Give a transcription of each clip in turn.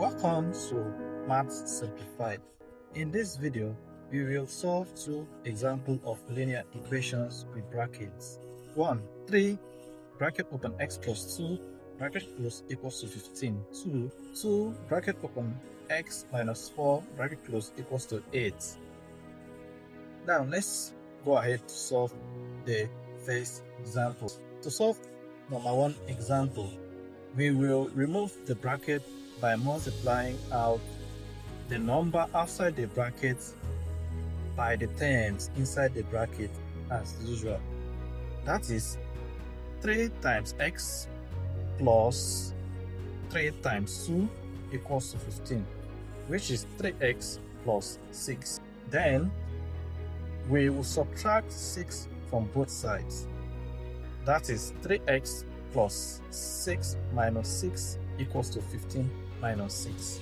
Welcome to Maths Simplified. In this video, we will solve two examples of linear equations with brackets. 1. 3 bracket open x plus 2 bracket close equals to 15. 2 bracket open x minus 4 bracket close equals to 8. Now let's go ahead to solve the first example. To solve number 1 example, we will remove the bracket by multiplying out the number outside the bracket by the terms inside the bracket as usual. That is 3 times x plus 3 times 2 equals to 15, which is 3x plus 6. Then we will subtract 6 from both sides. That is 3x plus 6 minus 6 equals to 15 minus 6,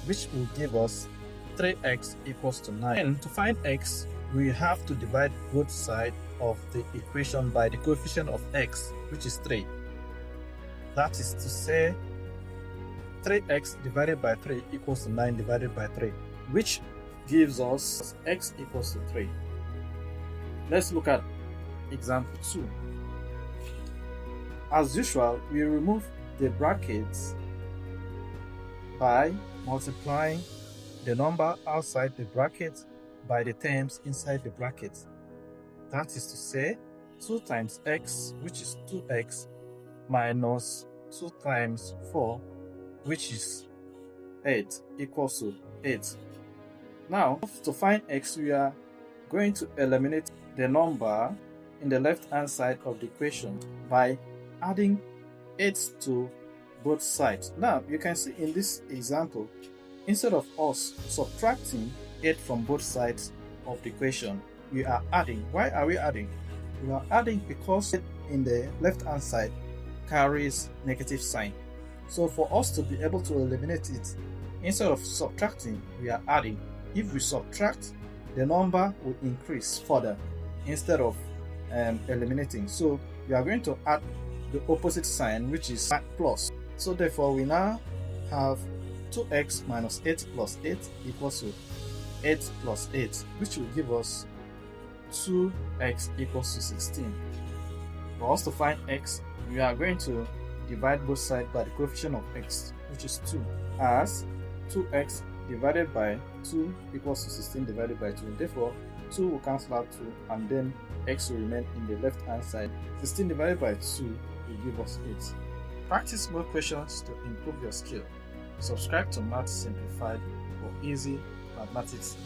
which will give us 3x equals to 9. And to find x, we have to divide both sides of the equation by the coefficient of x, which is 3. That is to say, 3x divided by 3 equals to 9 divided by 3, which gives us x equals to 3. Let's look at example 2. As usual, we remove the brackets by multiplying the number outside the bracket by the terms inside the bracket. That is to say, 2 times x, which is 2x, minus 2 times 4, which is 8, equals to 8. Now, to find x, we are going to eliminate the number in the left-hand side of the equation by adding 8 to both sides. Now, you can see in this example, instead of us subtracting 8 from both sides of the equation, we are adding. Why are we adding? We are adding because in the left-hand side carries negative sign. So for us to be able to eliminate it, instead of subtracting, we are adding. If we subtract, the number will increase further instead of eliminating. So we are going to add the opposite sign, which is plus. So therefore, we now have 2x minus 8 plus 8 equals to 8 plus 8, which will give us 2x equals to 16. For us to find x, we are going to divide both sides by the coefficient of x, which is 2, as 2x divided by 2 equals to 16 divided by 2. Therefore, 2 will cancel out 2, and then x will remain in the left hand side. 16 divided by 2 will give us 8. Practice more questions to improve your skill. Subscribe to Maths Simplified for easy mathematics.